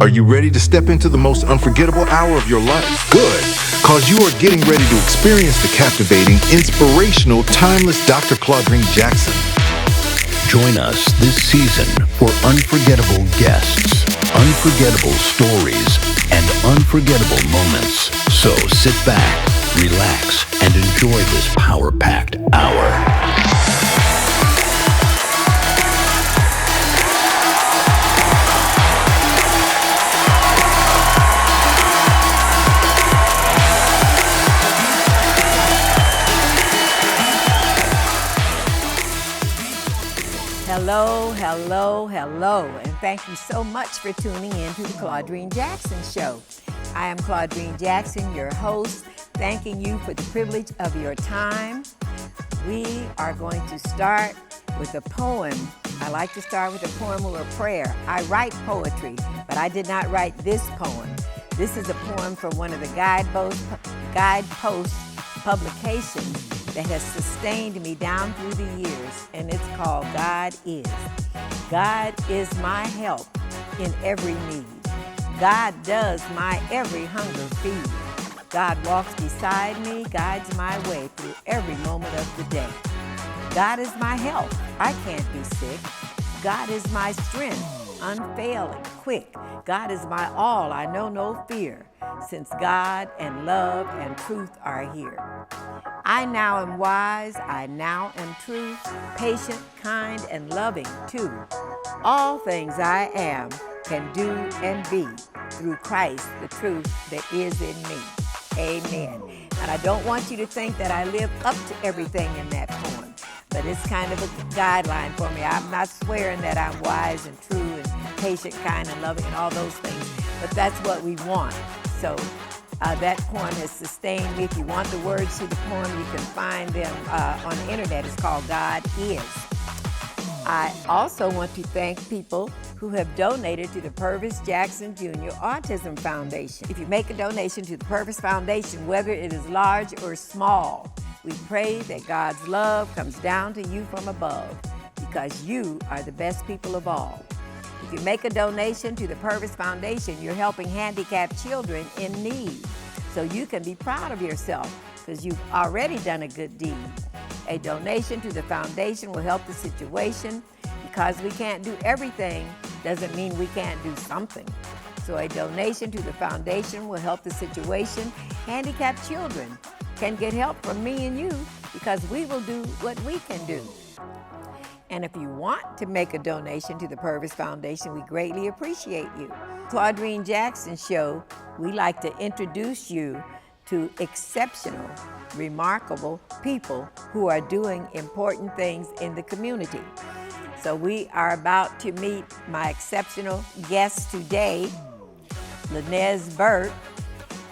Are you ready to step into the most unforgettable hour of your life? Good, cause you are getting ready to experience the captivating, inspirational, timeless Dr. Claudreen Jackson. Join us this season for unforgettable guests, unforgettable stories, and unforgettable moments. So sit back, relax, and enjoy this power-packed hour. Hello, hello, hello, and thank you so much for tuning in to the Claudreen Jackson Show. I am Claudreen Jackson, your host, thanking you for the privilege of your time. We are going to start with a poem. I like to start with a poem or a prayer. I write poetry, but I did not write this poem. This is a poem from one of the guidepost publications that has sustained me down through the years, and it's called God Is. God is my help in every need. God does my every hunger feed. God walks beside me, guides my way through every moment of the day. God is my help, I can't be sick. God is my strength, unfailing, quick. God is my all, I know no fear, since God and love and truth are here. I now am wise, I now am true, patient, kind, and loving too. All things I am, can do, and be through Christ, the truth that is in me. Amen. And I don't want you to think that I live up to everything in that poem, but it's kind of a guideline for me. I'm not swearing that I'm wise and true and patient, kind, and loving and all those things, but that's what we want. So that poem has sustained me. If you want the words to the poem, you can find them on the internet. It's called God Is. I also want to thank people who have donated to the Purvis Jackson Jr. Autism Foundation. If you make a donation to the Purvis Foundation, whether it is large or small, we pray that God's love comes down to you from above, because you are the best people of all. If you make a donation to the Purvis Foundation, you're helping handicapped children in need. So you can be proud of yourself because you've already done a good deed. A donation to the foundation will help the situation. Because we can't do everything doesn't mean we can't do something. So a donation to the foundation will help the situation. Handicapped children can get help from me and you because we will do what we can do. And if you want to make a donation to the Purvis Foundation, we greatly appreciate you. Claudreen Jackson Show, we like to introduce you to exceptional, remarkable people who are doing important things in the community. So we are about to meet my exceptional guest today, Lanez Burt,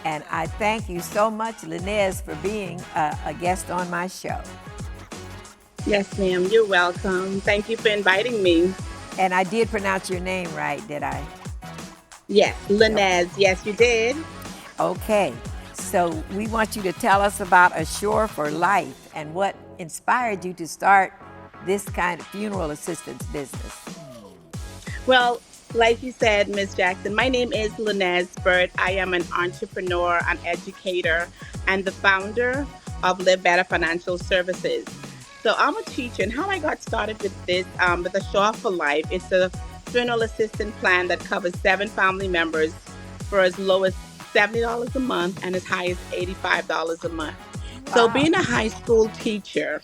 and I thank you so much, Lanez, for being a guest on my show. Yes, ma'am. You're welcome. Thank you for inviting me. And I did pronounce your name right, did I? Yes, Lanez. Yes, you did. Okay. So we want you to tell us about Assure for Life and what inspired you to start this kind of funeral assistance business. Well, like you said, Miss Jackson, my name is Lanez Burt. I am an entrepreneur, an educator, and the founder of Live Better Financial Services. So I'm a teacher, and how I got started with this, with Assure for Life, it's a funeral assistance plan that covers 7 family members for as low as $70 a month and as high as $85 a month. So Wow. being a high school teacher,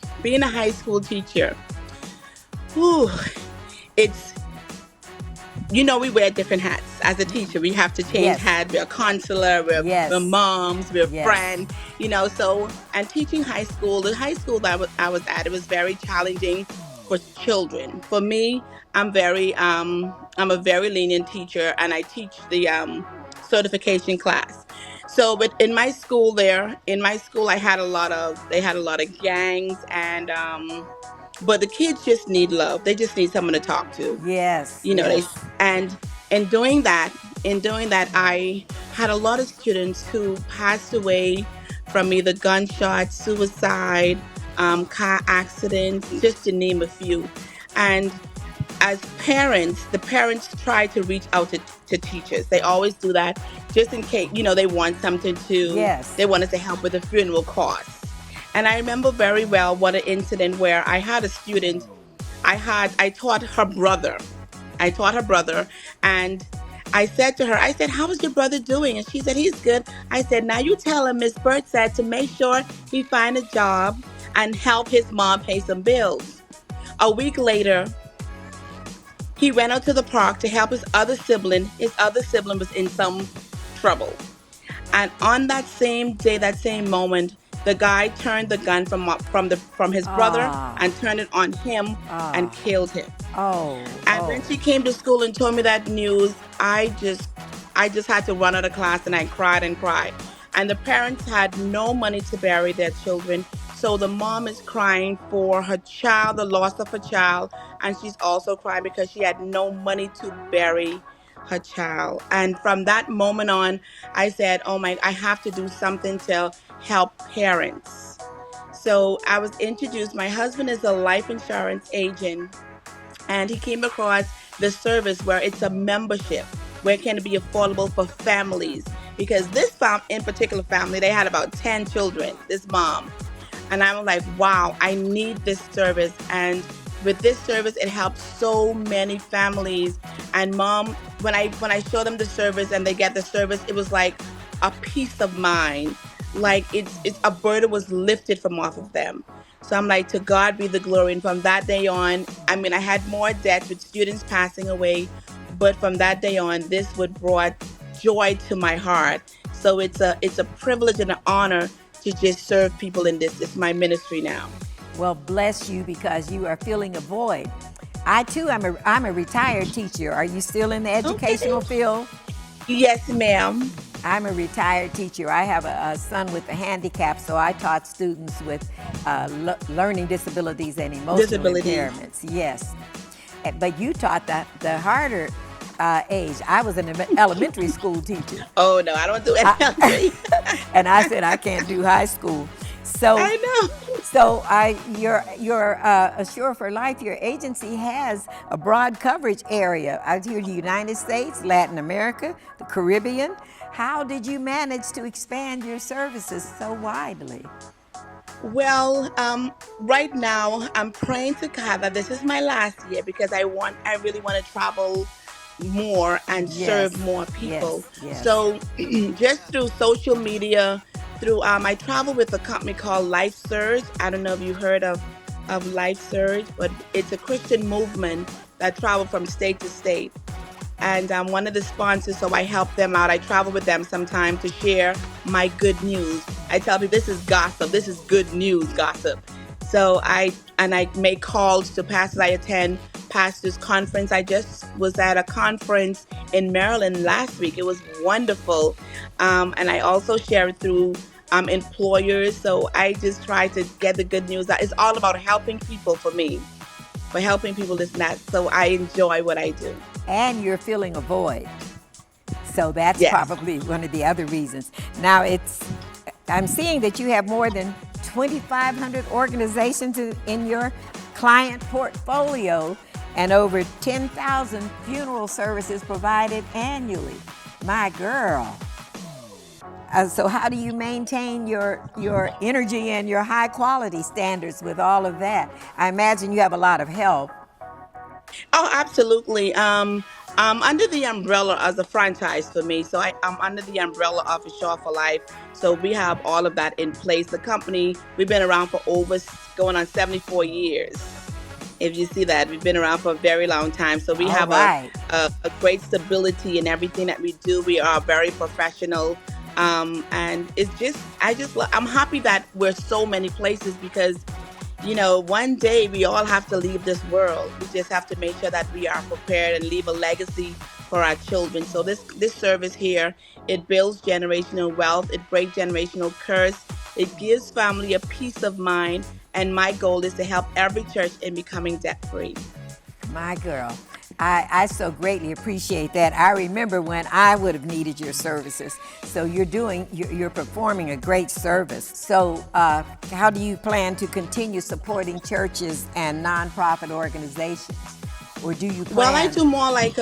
whew, it's, we wear different hats. As a teacher, we have to change Yes. hats. We're a counselor, we're, Yes. we're moms, we're Yes. friends, so, and teaching high school, the high school that I was at, it was very challenging for children. For me, I'm a very lenient teacher, and I teach the certification class. So, but in my school, they had a lot of gangs, and but the kids just need love. They just need someone to talk to. Yes. They, and in doing that, I had a lot of students who passed away from either gunshot, suicide, car accidents, just to name a few. And as parents, the parents try to reach out to to teachers. They always do that just in case, they want something Yes. they want us to help with the funeral costs. And I remember very well what an incident where I had a student, I taught her brother. I taught her brother, and I said to her, I said, how is your brother doing? And she said, he's good. I said, now you tell him Miss Burt said to make sure he find a job and help his mom pay some bills. A week later, he went out to the park to help his other sibling. His other sibling was in some trouble. And on that same day, that same moment, the guy turned the gun from his brother Ah, and turned it on him and ah, killed him. oh, And when oh. she came to school and told me that news, I just had to run out of class, and I cried and cried. And the parents had no money to bury their children. So the mom is crying for her child, the loss of her child, and she's also crying because she had no money to bury her child. And from that moment on, I said, "Oh my, I have to do something to help parents." So I was introduced. My husband is a life insurance agent, and he came across the service where it's a membership where it can be affordable for families, because this in particular family, they had about 10 children, this mom. And I'm like, wow, I need this service. And with this service, it helps so many families. And mom, when I show them the service and they get the service, it was like a peace of mind. Like it's a burden was lifted from off of them. So I'm like, to God be the glory. And from that day on, I mean, I had more debts with students passing away, but from that day on, this would brought joy to my heart. So it's a privilege and an honor to just serve people in this. It's my ministry now. Well, bless you because you are filling a void. I too I'm a retired teacher. Are you still in the Okay. educational field? Yes, ma'am. I'm a retired teacher. I have a son with a handicap, so I taught students with learning disabilities and emotional Disabilities. impairments. Yes. But you taught the harder age. I was an elementary school teacher. Oh no, I don't do I, elementary. and I said I can't do high school. So, I know. your Assure for Life, your agency has a broad coverage area out here in the United States, Latin America, the Caribbean. How did you manage to expand your services so widely? Well, right now I'm praying to God that this is my last year, because I really want to travel more and Yes, serve more people. yes, yes. So just through social media, through I travel with a company called Life Surge. I don't know if you heard of Life Surge, but it's a Christian movement that travel from state to state. And I'm one of the sponsors, so I help them out. I travel with them sometime to share my good news. I tell people this is gossip, this is good news gossip. So I make calls to pastors. I attend pastors conference. I just was at a conference in Maryland last week. It was wonderful, and I also share it through employers. So I just try to get the good news. It's all about helping people for me, for helping people is not. So I enjoy what I do. And you're filling a void. So that's Yes. probably one of the other reasons. Now I'm seeing that you have more than 2,500 organizations in your client portfolio and over 10,000 funeral services provided annually. My girl. So how do you maintain your energy and your high quality standards with all of that? I imagine you have a lot of help. Oh, absolutely. I'm under the umbrella as a franchise for me. So I'm under the umbrella of Assure for Life. So we have all of that in place. The company, we've been around for going on 74 years. If you see that, we've been around for a very long time. So we All have right. a great stability in everything that we do. We are very professional. And I'm happy that we're so many places, because one day we all have to leave this world. We just have to make sure that we are prepared and leave a legacy for our children. So this service here, it builds generational wealth, it breaks generational curse, it gives family a peace of mind, and my goal is to help every church in becoming debt free. My girl, I so greatly appreciate that. I remember when I would have needed your services. So you're performing a great service. So how do you plan to continue supporting churches and nonprofit organizations? or do you Well, I plan? do more like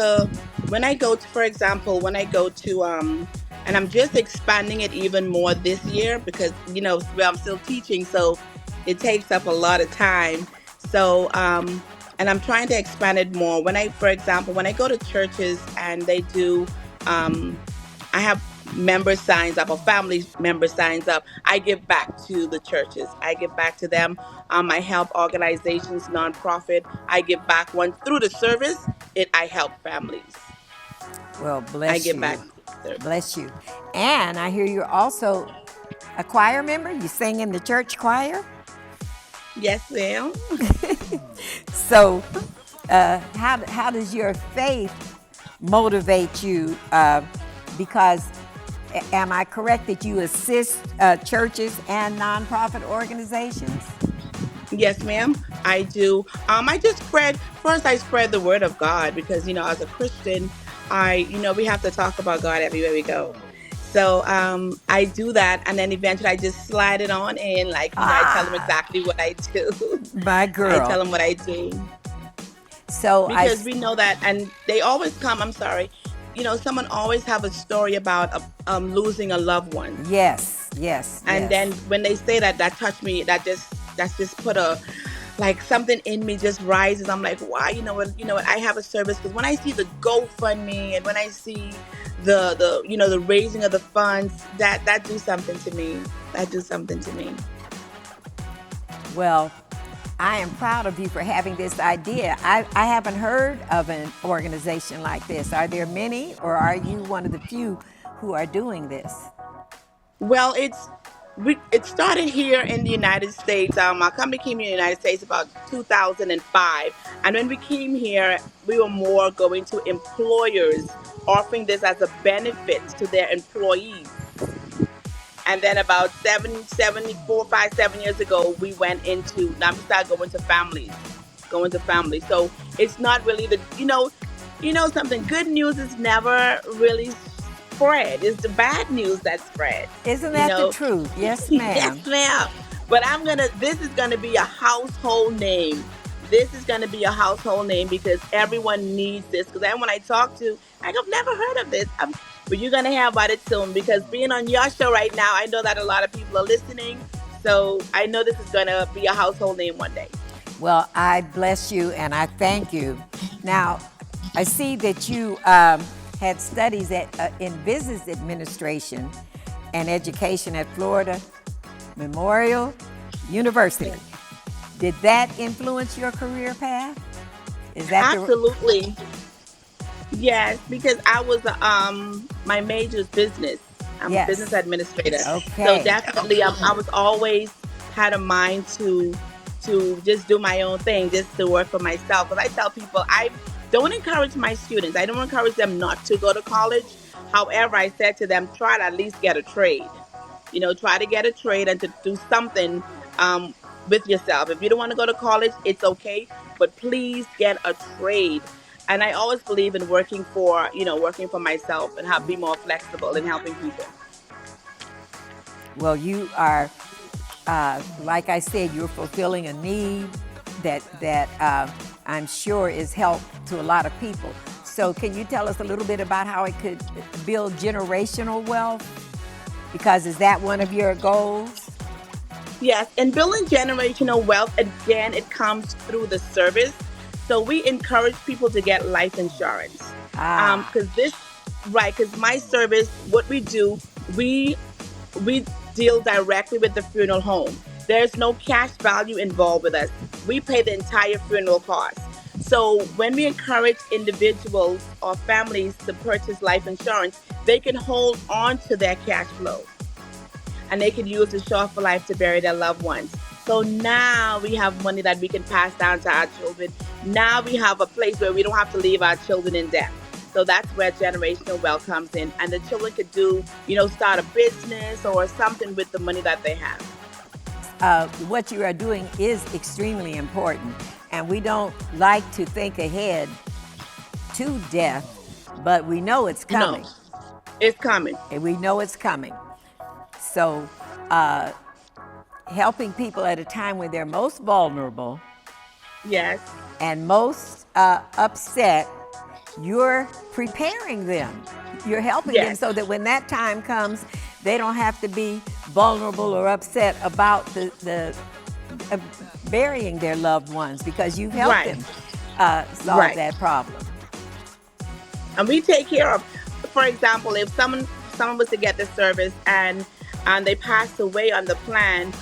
when I go to, for example, when I go to and I'm just expanding it even more this year because well, I'm still teaching, so it takes up a lot of time. So and I'm trying to expand it more. When I, for example, when I go to churches and they do, I have member signs up or family member signs up. I give back to the churches. I give back to them. I help organizations, nonprofit. I give back one through the service. I help families. Well, I bless give you. back to the service. Bless you. And I hear you're also a choir member. You sing in the church choir. Yes, ma'am. So, how does your faith motivate you? Because, am I correct that you assist churches and nonprofit organizations? Yes, ma'am. I do. I just I spread the word of God because, as a Christian, we have to talk about God everywhere we go. So I do that, and then eventually I just slide it on in, like, I tell them Ah, exactly what I do. my I tell girl. them what I do So because we know that, and they always come. I'm sorry, someone always have a story about losing a loved one. yes, yes, And then yes. when they say that, that touched me. That's just put a, like, something in me just rises. I'm like, why? You know what? I have a service because when I see the GoFundMe and when I see the raising of the funds, that do something to me. That do something to me. Well, I am proud of you for having this idea. I haven't heard of an organization like this. Are there many, or are you one of the few who are doing this? Well, it started here in the United States. Our company came in the United States about 2005, and when we came here, we were more going to employers, offering this as a benefit to their employees. And then about 7 years ago, we went into, now we started going to families. So it's not really something. Good news is never really spread. It's the bad news that spreads. Isn't You that the know, truth? Yes, ma'am. yes, ma'am. But this is gonna be a household name. This is gonna be a household name because everyone needs this. Because then when I talk to, like, I've never heard of this. But you're gonna hear about it soon because being on your show right now, I know that a lot of people are listening. So I know this is gonna be a household name one day. Well, I bless you and I thank you. Now, I see that you had studies in business administration and education at Florida Memorial University. Did that influence your career path? Is that Absolutely. Yes, because I was my major is business. I'm a business Yes. administrator. So Okay. definitely I was always had a mind to just do my own thing, just to work for myself. Because I tell people I don't encourage my students. I don't encourage them not to go to college. However, I said to them, try to at least get a trade. Try to get a trade and to do something with yourself. If you don't want to go to college, it's okay, but please get a trade. And I always believe in working for myself and be more flexible in helping people. Well, you are, like I said, you're fulfilling a need that I'm sure is help to a lot of people. So, can you tell us a little bit about how it could build generational wealth? Because is that one of your goals? Yes, and building generational wealth, again, it comes through the service. So we encourage people to get life insurance. Ah, Because right, because my service, what we do, we we deal directly with the funeral home. There's no cash value involved with us. We pay the entire funeral cost. So when we encourage individuals or families to purchase life insurance, they can hold on to their cash flow and they can use the Shore for Life to bury their loved ones. So now we have money that we can pass down to our children. Now we have a place where we don't have to leave our children in debt. So that's where generational wealth comes in. And the children could start a business or something with the money that they have. what you are doing is extremely important, and we don't like to think ahead to death, but we know it's No, coming, it's coming. and we know it's coming. So, uh, helping people at a time when they're most vulnerable Yes. and most upset, you're preparing them. You're helping them so that when that time comes, they don't have to be vulnerable or upset about the burying their loved ones, because you've helped them solve that problem. And we take care of, for example, if someone was to get the service and they passed away on the plan,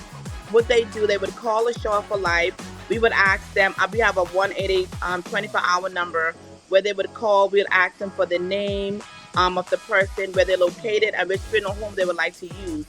what they do, they would call Assure for Life. We would ask them, we have a 188 24-hour number where they would call. We would ask them for the name of the person, where they're located, and which funeral home they would like to use.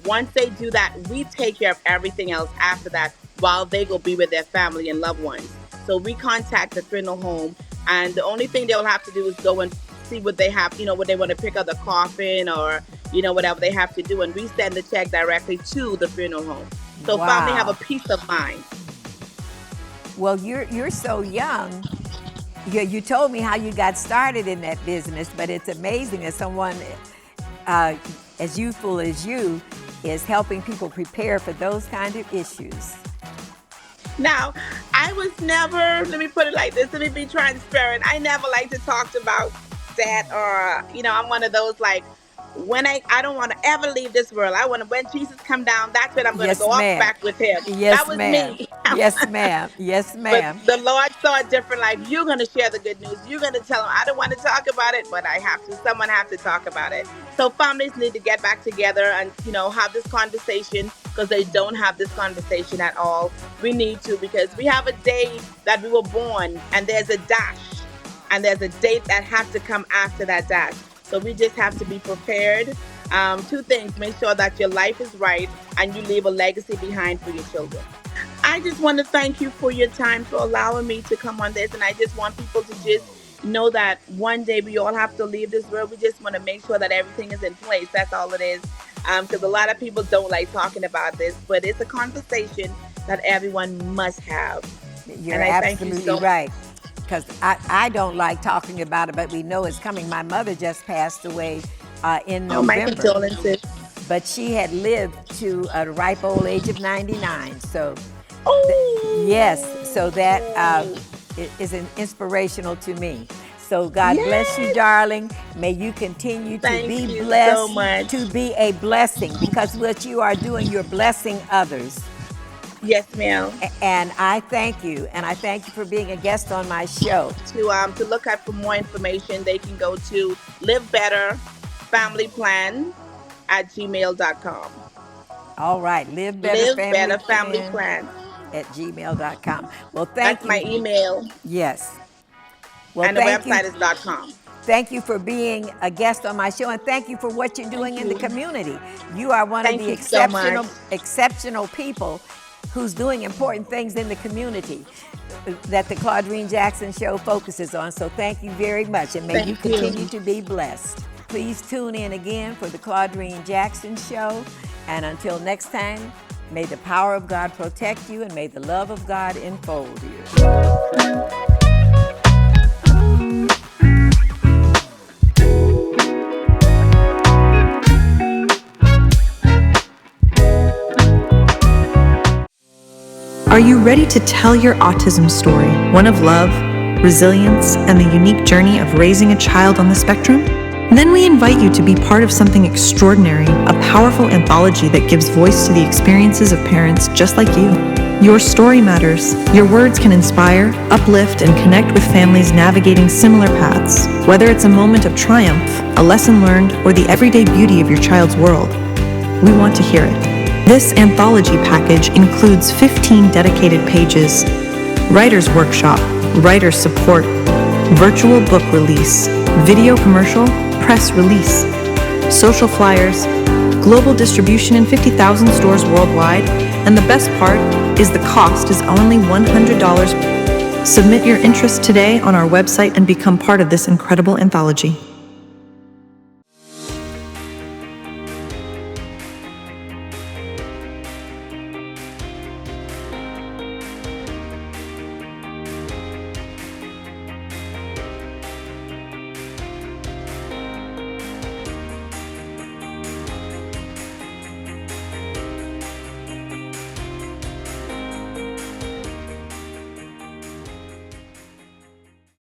Once they do that, we take care of everything else after that while they go be with their family and loved ones. So we contact the funeral home, and the only thing they'll have to do is go and see what they have, what they want to pick up the coffin or, whatever they have to do. And we send the check directly to the funeral home. So family have a peace of mind. Well, you're so young. You told me how you got started in that business, but it's amazing that someone as youthful as you is helping people prepare for those kind of issues. Now, I was never, let me put it like this, let me be transparent. I never like to talk about that, or, I'm one of those like, when I don't want to ever leave this world. I want to, when Jesus come down, that's when I'm going to go up back with him. Yes, that was ma'am. me. Yes, ma'am. Yes, ma'am. But the Lord saw it different. Like, you're going to share the good news. You're going to tell them, I don't want to talk about it, but I have to. Someone have to talk about it. So families need to get back together and, have this conversation, because they don't have this conversation at all. We need to, because we have a day that we were born, and there's a dash, and there's a date that has to come after that dash. So we just have to be prepared. Two things: make sure that your life is right and you leave a legacy behind for your children. I just want to thank you for your time, for allowing me to come on this. And I just want people to just know that one day we all have to leave this world. We just want to make sure that everything is in place. That's all it is. Because a lot of people don't like talking about this, but it's a conversation that everyone must have. You're absolutely right. Because I don't like talking about it, but we know it's coming. My mother just passed away in November. My condolences. But she had lived to a ripe old age of 99. So, yes, so that is inspirational to me. So God bless you, darling. May you continue to be blessed, so much. To be a blessing, because what you are doing, you're blessing others. Yes, ma'am. And I thank you. And I thank you for being a guest on my show. To look at for more information, they can go to Live Better Family Plan at gmail.com. All right. Live Better Family Plan at gmail.com. Well, thank That's you. my email. Yes. Well, and the website is .com. Thank you for being a guest on my show, and thank you for what you're doing in the community. You are one of the exceptional people who's doing important things in the community that the Claudreen Jackson Show focuses on. So thank you very much, and may you continue to be blessed. Please tune in again for the Claudreen Jackson Show. And until next time, may the power of God protect you, and may the love of God enfold you. Are you ready to tell your autism story, one of love, resilience, and the unique journey of raising a child on the spectrum? Then we invite you to be part of something extraordinary, a powerful anthology that gives voice to the experiences of parents just like you. Your story matters. Your words can inspire, uplift, and connect with families navigating similar paths. Whether it's a moment of triumph, a lesson learned, or the everyday beauty of your child's world, we want to hear it. This anthology package includes 15 dedicated pages, writer's workshop, writer support, virtual book release, video commercial, press release, social flyers, global distribution in 50,000 stores worldwide, and the best part is the cost is only $100. Submit your interest today on our website and become part of this incredible anthology.